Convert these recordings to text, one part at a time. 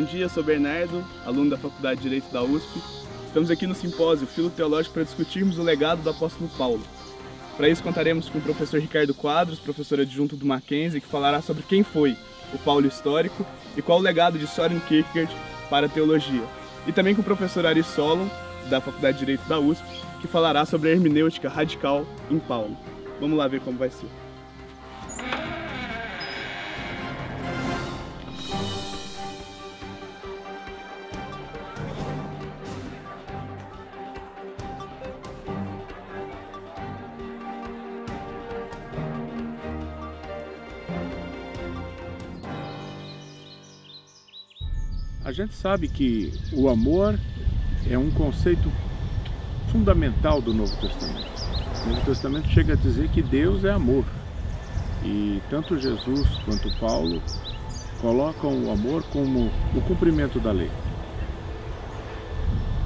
Bom dia, sou Bernardo, aluno da Faculdade de Direito da USP. Estamos aqui no simpósio Filo Teológico para discutirmos o legado do apóstolo Paulo. Para isso contaremos com o professor Ricardo Quadros, professor adjunto do Mackenzie, que falará sobre quem foi o Paulo histórico e qual o legado de Søren Kierkegaard para a teologia. E também com o professor Ari Solon, da Faculdade de Direito da USP, que falará sobre a hermenêutica radical em Paulo. Vamos lá ver como vai ser. A gente sabe que o amor é um conceito fundamental do Novo Testamento. O Novo Testamento chega a dizer que Deus é amor. E tanto Jesus quanto Paulo colocam o amor como o cumprimento da lei.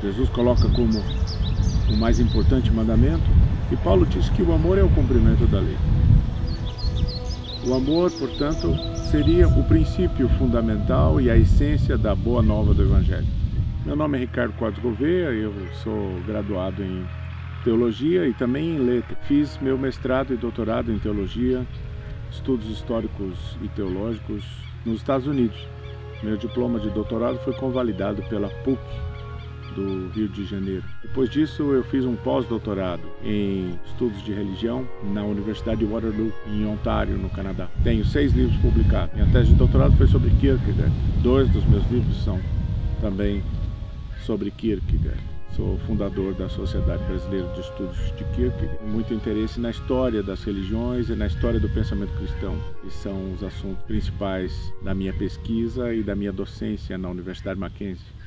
Jesus coloca como o mais importante mandamento e Paulo diz que o amor é o cumprimento da lei. O amor, portanto, seria o princípio fundamental e a essência da boa nova do Evangelho. Meu nome é Ricardo Quadros Gouveia, eu sou graduado em Teologia e também em Letras. Fiz meu mestrado e doutorado em Teologia, Estudos Históricos e Teológicos nos Estados Unidos. Meu diploma de doutorado foi convalidado pela PUC do Rio de Janeiro. Depois disso, eu fiz um pós-doutorado em Estudos de Religião na Universidade de Waterloo, em Ontário, no Canadá. Tenho 6 livros publicados. Minha tese de doutorado foi sobre Kierkegaard. 2 dos meus livros são também sobre Kierkegaard. Sou fundador da Sociedade Brasileira de Estudos de Kierkegaard. Tenho muito interesse na história das religiões e na história do pensamento cristão, que são os assuntos principais da minha pesquisa e da minha docência na Universidade Mackenzie.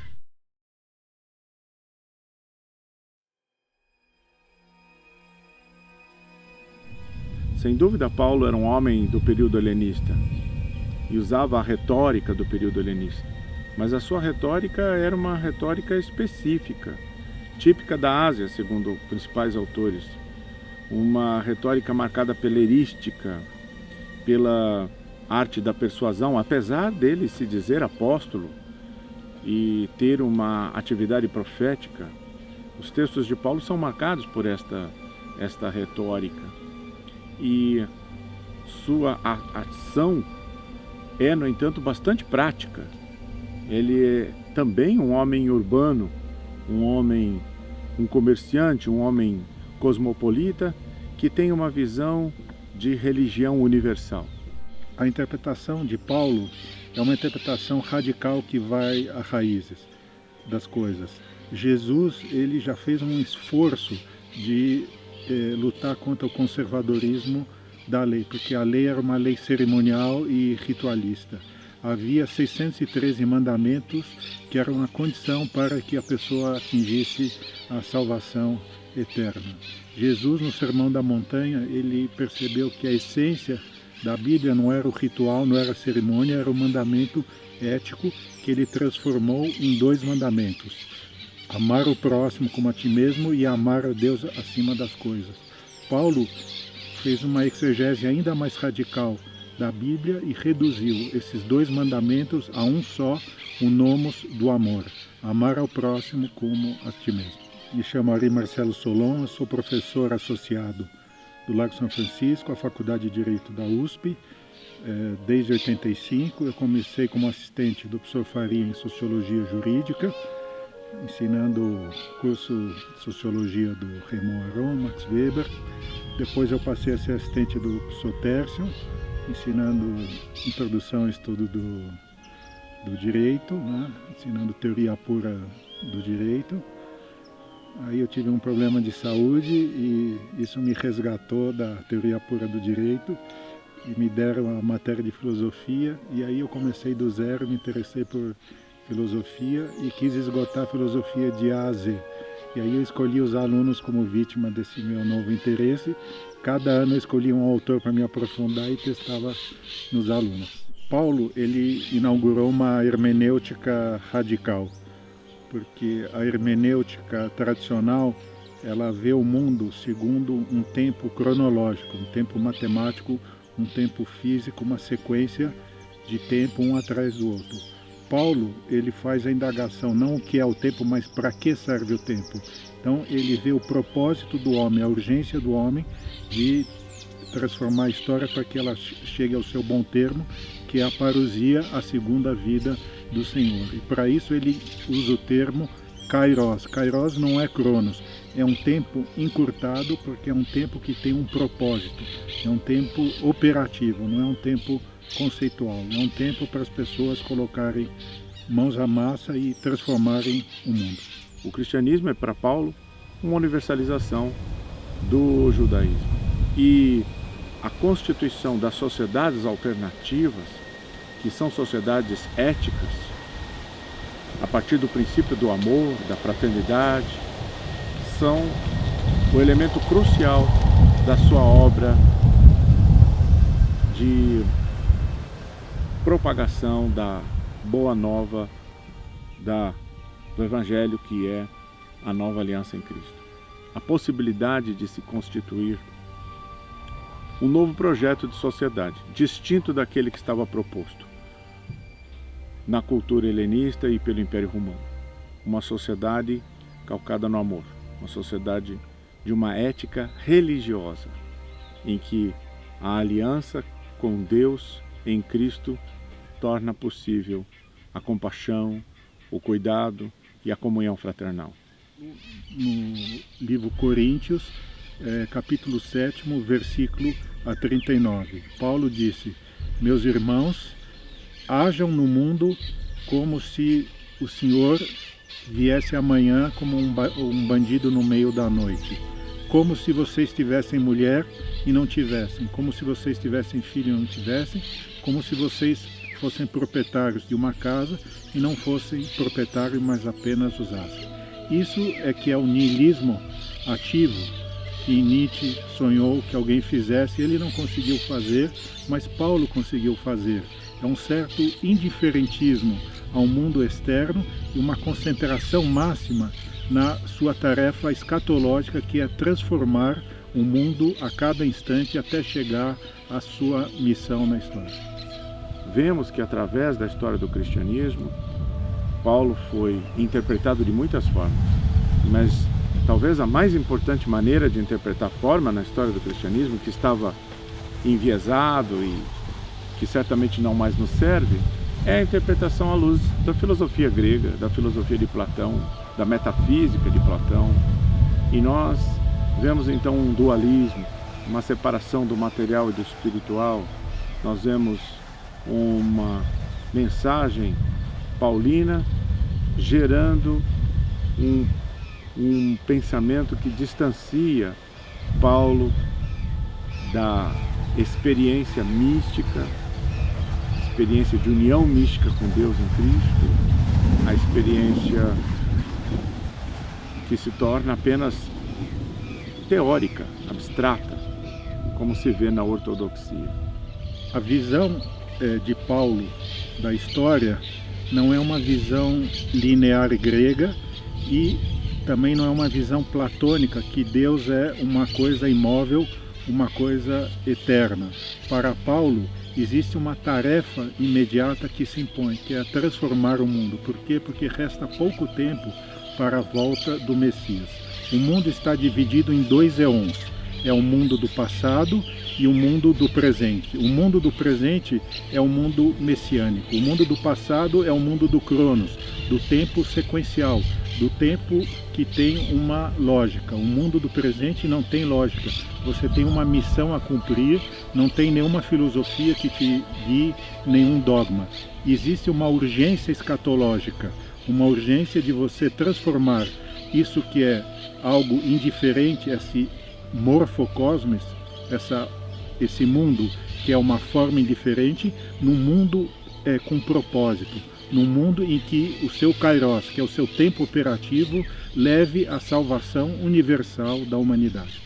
Sem dúvida, Paulo era um homem do período helenista e usava a retórica do período helenista. Mas a sua retórica era uma retórica específica, típica da Ásia, segundo principais autores. Uma retórica marcada pela erística, pela arte da persuasão, apesar dele se dizer apóstolo e ter uma atividade profética. Os textos de Paulo são marcados por esta retórica. E sua ação é, no entanto, bastante prática. Ele é também um homem urbano, um comerciante, um homem cosmopolita que tem uma visão de religião universal. A interpretação de Paulo é uma interpretação radical que vai às raízes das coisas. Jesus, ele já fez um esforço de lutar contra o conservadorismo da lei, porque a lei era uma lei cerimonial e ritualista. Havia 613 mandamentos que eram uma condição para que a pessoa atingisse a salvação eterna. Jesus, no Sermão da Montanha, ele percebeu que a essência da Bíblia não era o ritual, não era a cerimônia, era o mandamento ético que ele transformou em 2 mandamentos. Amar o próximo como a ti mesmo e amar a Deus acima das coisas. Paulo fez uma exegese ainda mais radical da Bíblia e reduziu esses 2 mandamentos a um só, o nomos do amor. Amar ao próximo como a ti mesmo. Me chamo Ari Marcelo Solon, eu sou professor associado do Lago São Francisco, a Faculdade de Direito da USP. Desde 85, eu comecei como assistente do professor Faria em Sociologia Jurídica, ensinando o curso de Sociologia do Raymond Aron, Max Weber. Depois eu passei a ser assistente do professor Tércio, ensinando Introdução ao Estudo do Direito, né? Ensinando Teoria Pura do Direito. Aí eu tive um problema de saúde e isso me resgatou da Teoria Pura do Direito e me deram a matéria de Filosofia, e aí eu comecei do zero, me interessei por Filosofia e quis esgotar a Filosofia de A a Z. E aí eu escolhi os alunos como vítima desse meu novo interesse. Cada ano eu escolhia um autor para me aprofundar e testava nos alunos. Paulo, ele inaugurou uma hermenêutica radical, porque a hermenêutica tradicional, ela vê o mundo segundo um tempo cronológico, um tempo matemático, um tempo físico, uma sequência de tempo um atrás do outro. Paulo, ele faz a indagação, não o que é o tempo, mas para que serve o tempo. Então ele vê o propósito do homem, a urgência do homem de transformar a história para que ela chegue ao seu bom termo, que é a parousia, a segunda vida do Senhor. E para isso ele usa o termo Kairos. Kairos não é Cronos, é um tempo encurtado, porque é um tempo que tem um propósito, é um tempo operativo, não é um tempo conceitual, é um tempo para as pessoas colocarem mãos à massa e transformarem o mundo. O cristianismo é para Paulo uma universalização do judaísmo. E a constituição das sociedades alternativas, que são sociedades éticas, a partir do princípio do amor, da fraternidade, são o elemento crucial da sua obra de propagação da boa nova do Evangelho, que é a nova aliança em Cristo. A possibilidade de se constituir um novo projeto de sociedade, distinto daquele que estava proposto na cultura helenista e pelo Império Romano. Uma sociedade calcada no amor, uma sociedade de uma ética religiosa, em que a aliança com Deus em Cristo torna possível a compaixão, o cuidado e a comunhão fraternal. No livro Coríntios, capítulo 7, versículo 39, Paulo disse: meus irmãos, hajam no mundo como se o Senhor viesse amanhã como um bandido no meio da noite, como se vocês tivessem mulher e não tivessem, como se vocês tivessem filho e não tivessem, como se vocês fossem proprietários de uma casa e não fossem proprietários, mas apenas usassem. Isso é que é o niilismo ativo, que Nietzsche sonhou que alguém fizesse, ele não conseguiu fazer, mas Paulo conseguiu fazer. É um certo indiferentismo ao mundo externo e uma concentração máxima na sua tarefa escatológica, que é transformar o mundo a cada instante até chegar à sua missão na história. Vemos que através da história do cristianismo, Paulo foi interpretado de muitas formas, mas talvez a mais importante maneira de interpretar a forma na história do cristianismo, que estava enviesado e que certamente não mais nos serve, é a interpretação à luz da filosofia grega, da filosofia de Platão, da metafísica de Platão. E nós vemos então um dualismo, uma separação do material e do espiritual. Nós vemos uma mensagem paulina gerando um pensamento que distancia Paulo da experiência mística, experiência de união mística com Deus em Cristo, a experiência que se torna apenas teórica, abstrata, como se vê na ortodoxia. A visão de Paulo da história não é uma visão linear grega e também não é uma visão platônica, que Deus é uma coisa imóvel, uma coisa eterna. Para Paulo, existe uma tarefa imediata que se impõe, que é transformar o mundo. Por quê? Porque resta pouco tempo para a volta do Messias. O mundo está dividido em dois eons. É o mundo do passado e o mundo do presente. O mundo do presente é o mundo messiânico. O mundo do passado é o mundo do Cronos, do tempo sequencial, do tempo que tem uma lógica. O mundo do presente não tem lógica. Você tem uma missão a cumprir, não tem nenhuma filosofia que te guie, nenhum dogma. Existe uma urgência escatológica, uma urgência de você transformar isso que é algo indiferente, esse morfocosmos, esse mundo que é uma forma indiferente, num mundo com propósito, num mundo em que o seu kairos, que é o seu tempo operativo, leve à salvação universal da humanidade.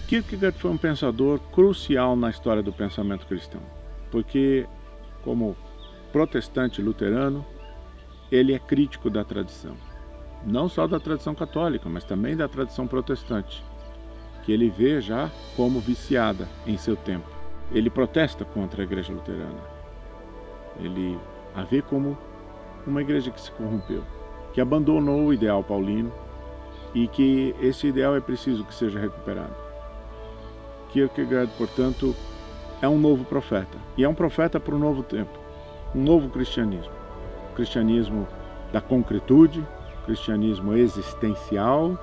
Kierkegaard foi um pensador crucial na história do pensamento cristão, porque, como protestante luterano, ele é crítico da tradição. não só da tradição católica, mas também da tradição protestante, que ele vê já como viciada em seu tempo. Ele protesta contra a igreja luterana. Ele a vê como uma igreja que se corrompeu, que abandonou o ideal paulino e que esse ideal é preciso que seja recuperado. Kierkegaard, portanto, é um novo profeta, e é um profeta para um novo tempo, um novo cristianismo. O cristianismo da concretude, o cristianismo existencial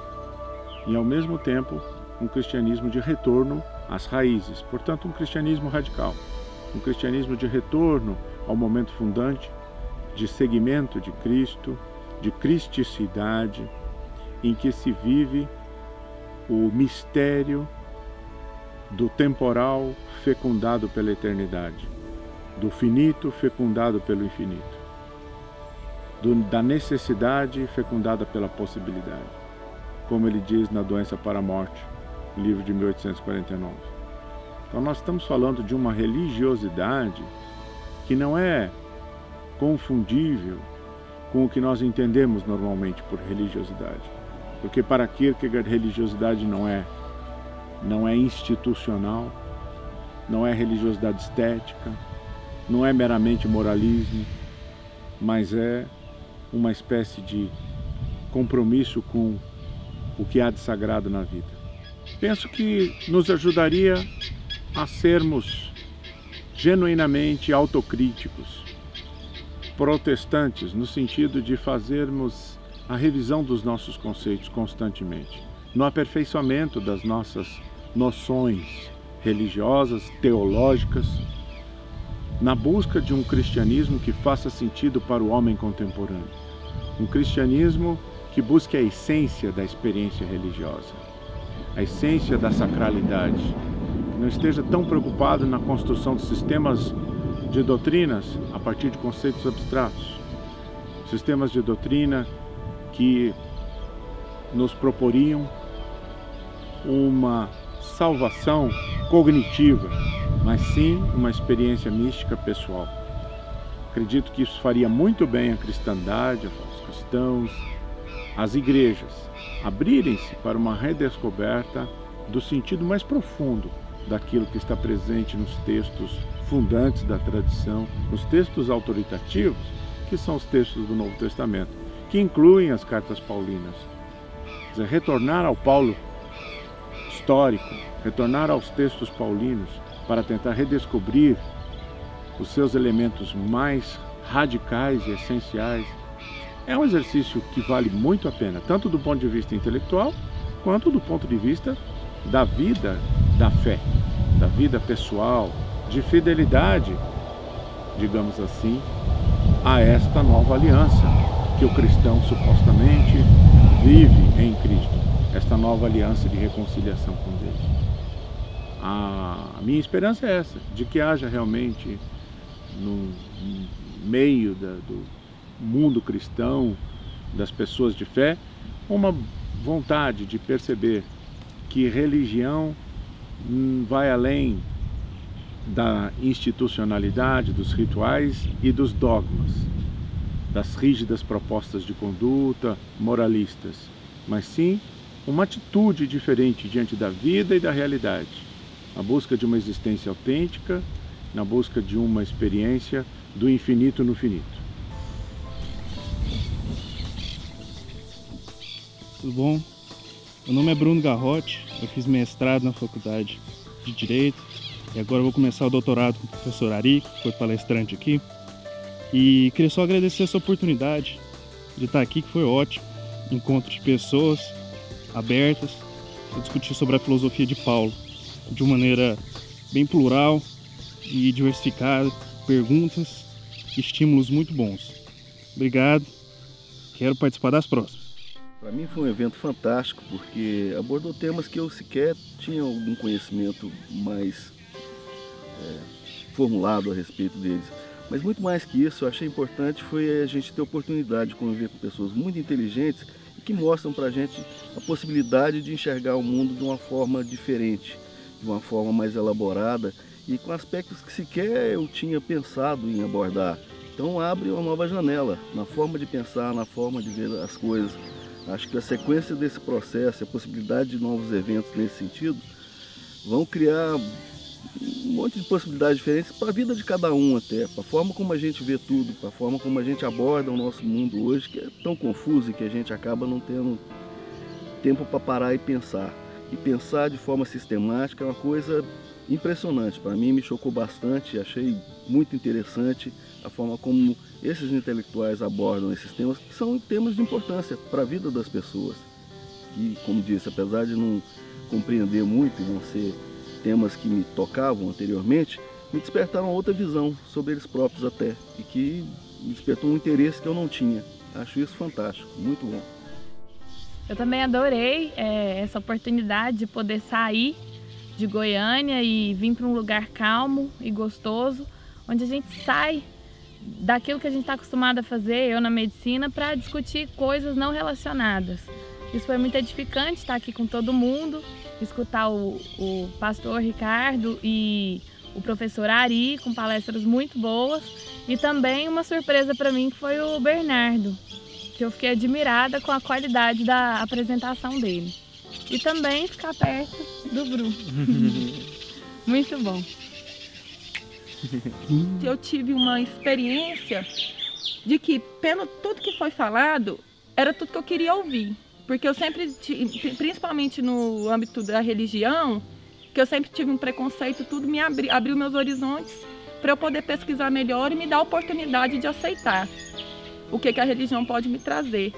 e, ao mesmo tempo, um cristianismo de retorno às raízes, portanto, um cristianismo radical, um cristianismo de retorno ao momento fundante, de seguimento de Cristo, de cristicidade, em que se vive o mistério do temporal fecundado pela eternidade, do finito fecundado pelo infinito, da necessidade fecundada pela possibilidade, como ele diz na Doença para a Morte, livro de 1849. Então nós estamos falando de uma religiosidade que não é confundível com o que nós entendemos normalmente por religiosidade. Porque para Kierkegaard, religiosidade não é institucional, não é religiosidade estética, não é meramente moralismo, mas é uma espécie de compromisso com o que há de sagrado na vida. Penso que nos ajudaria a sermos genuinamente autocríticos, protestantes, no sentido de fazermos a revisão dos nossos conceitos constantemente, no aperfeiçoamento das nossas noções religiosas, teológicas, na busca de um cristianismo que faça sentido para o homem contemporâneo, um cristianismo que busque a essência da experiência religiosa, a essência da sacralidade, que não esteja tão preocupado na construção de sistemas de doutrinas a partir de conceitos abstratos, sistemas de doutrina que nos proporiam uma salvação cognitiva, mas sim uma experiência mística pessoal. Acredito que isso faria muito bem à cristandade, aos cristãos, às igrejas, abrirem-se para uma redescoberta do sentido mais profundo daquilo que está presente nos textos fundantes da tradição, nos textos autoritativos, que são os textos do Novo Testamento, que incluem as cartas paulinas. Quer dizer, retornar ao Paulo histórico, retornar aos textos paulinos para tentar redescobrir os seus elementos mais radicais e essenciais, é um exercício que vale muito a pena, tanto do ponto de vista intelectual, quanto do ponto de vista da vida da fé, da vida pessoal, de fidelidade, digamos assim, a esta nova aliança que o cristão supostamente vive em Cristo, esta nova aliança de reconciliação com Deus. A minha esperança é essa, de que haja realmente no meio do mundo cristão, das pessoas de fé, uma vontade de perceber que religião vai além da institucionalidade, dos rituais e dos dogmas, das rígidas propostas de conduta moralistas, mas sim uma atitude diferente diante da vida e da realidade, a busca de uma existência autêntica, na busca de uma experiência do infinito no finito. Tudo bom? Meu nome é Bruno Garrote, eu fiz mestrado na Faculdade de Direito e agora eu vou começar o doutorado com o professor Ari, que foi palestrante aqui. E queria só agradecer essa oportunidade de estar aqui, que foi ótimo. Encontro de pessoas abertas para discutir sobre a filosofia de Paulo de uma maneira bem plural e diversificada, perguntas e estímulos muito bons. Obrigado, quero participar das próximas. Para mim foi um evento fantástico, porque abordou temas que eu sequer tinha algum conhecimento mais formulado a respeito deles. Mas muito mais que isso, eu achei importante foi a gente ter a oportunidade de conviver com pessoas muito inteligentes e que mostram para a gente a possibilidade de enxergar o mundo de uma forma diferente, de uma forma mais elaborada e com aspectos que sequer eu tinha pensado em abordar. Então abre uma nova janela na forma de pensar, na forma de ver as coisas. Acho que a sequência desse processo, a possibilidade de novos eventos nesse sentido, vão criar um monte de possibilidades diferentes para a vida de cada um até, para a forma como a gente vê tudo, para a forma como a gente aborda o nosso mundo hoje, que é tão confuso e que a gente acaba não tendo tempo para parar e pensar. E pensar de forma sistemática é uma coisa impressionante. Para mim me chocou bastante, achei muito interessante a forma como esses intelectuais abordam esses temas, que são temas de importância para a vida das pessoas. E, como disse, apesar de não compreender muito e não ser temas que me tocavam anteriormente, me despertaram outra visão sobre eles próprios até, e que me despertou um interesse que eu não tinha. Acho isso fantástico, muito bom. Eu também adorei essa oportunidade de poder sair de Goiânia e vir para um lugar calmo e gostoso, onde a gente sai daquilo que a gente está acostumado a fazer, eu na medicina, para discutir coisas não relacionadas. Isso foi muito edificante, estar aqui com todo mundo, escutar o pastor Ricardo e o professor Ari com palestras muito boas, e também uma surpresa para mim que foi o Bernardo, que eu fiquei admirada com a qualidade da apresentação dele. E também ficar perto do Bruno. Muito bom. Eu tive uma experiência de que, pelo tudo que foi falado, era tudo que eu queria ouvir. Porque eu sempre, principalmente no âmbito da religião, que eu sempre tive um preconceito, tudo me abriu meus horizontes para eu poder pesquisar melhor e me dar a oportunidade de aceitar o que a religião pode me trazer.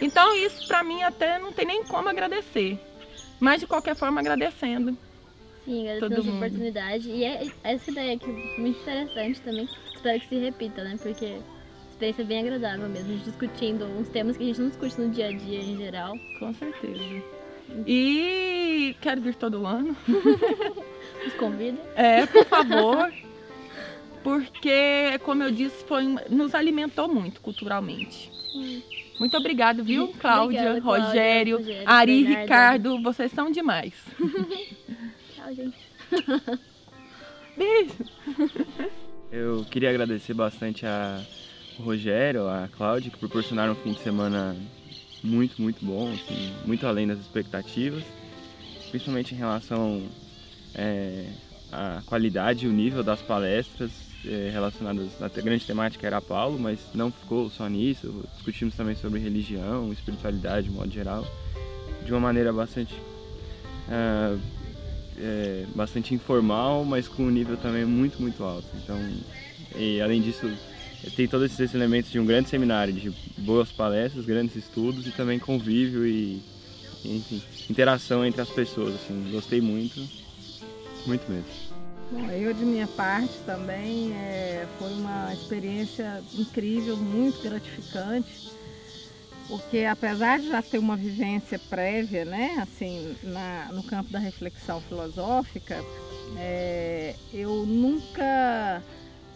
Então isso para mim até não tem nem como agradecer, mas de qualquer forma agradecendo. Sim, agradecendo a oportunidade. E essa ideia aqui é muito interessante também, espero que se repita, né? Porque experiência bem agradável mesmo, discutindo uns temas que a gente não discute no dia a dia em geral. Com certeza. E quero vir todo ano. Nos convida? Por favor. Porque, como eu disse, nos alimentou muito culturalmente. Muito obrigada, viu, Cláudia, Obrigada, Rogério, Rogério, Ari, Bernardo. Ricardo, vocês são demais. Tchau, gente. Beijo. Eu queria agradecer bastante ao Rogério, a Cláudia, que proporcionaram um fim de semana muito, muito bom, assim, muito além das expectativas, principalmente em relação à qualidade e o nível das palestras relacionadas à grande temática era Paulo, mas não ficou só nisso, discutimos também sobre religião, espiritualidade de modo geral, de uma maneira bastante informal, mas com um nível também muito, muito alto. Então, e além disso, tem todos esses elementos de um grande seminário, de boas palestras, grandes estudos e também convívio e enfim, interação entre as pessoas. Assim, gostei muito, muito mesmo. Bom, eu de minha parte também foi uma experiência incrível, muito gratificante, porque apesar de já ter uma vivência prévia, né, assim, no campo da reflexão filosófica, eu nunca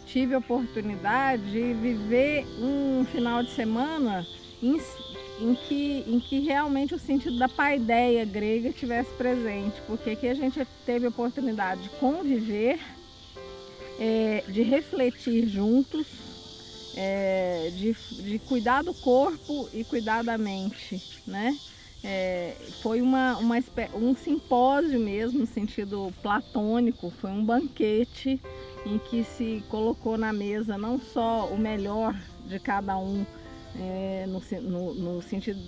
tive a oportunidade de viver um final de semana em que realmente o sentido da paideia grega estivesse presente, porque aqui a gente teve a oportunidade de conviver, de refletir juntos, de cuidar do corpo e cuidar da mente, né? Foi um simpósio mesmo, no sentido platônico, foi um banquete em que se colocou na mesa não só o melhor de cada um, no sentido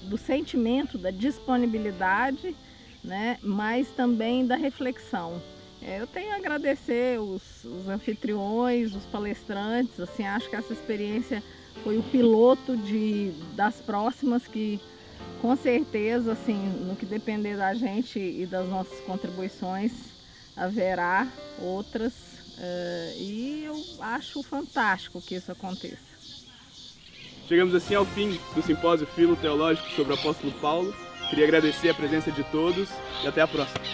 do sentimento, da disponibilidade, né, mas também da reflexão. Eu tenho a agradecer os anfitriões, os palestrantes, assim, acho que essa experiência foi o piloto das próximas que, com certeza, assim, no que depender da gente e das nossas contribuições, haverá outras, e eu acho fantástico que isso aconteça. Chegamos assim ao fim do simpósio Filo Teológico sobre o apóstolo Paulo. Queria agradecer a presença de todos e até a próxima.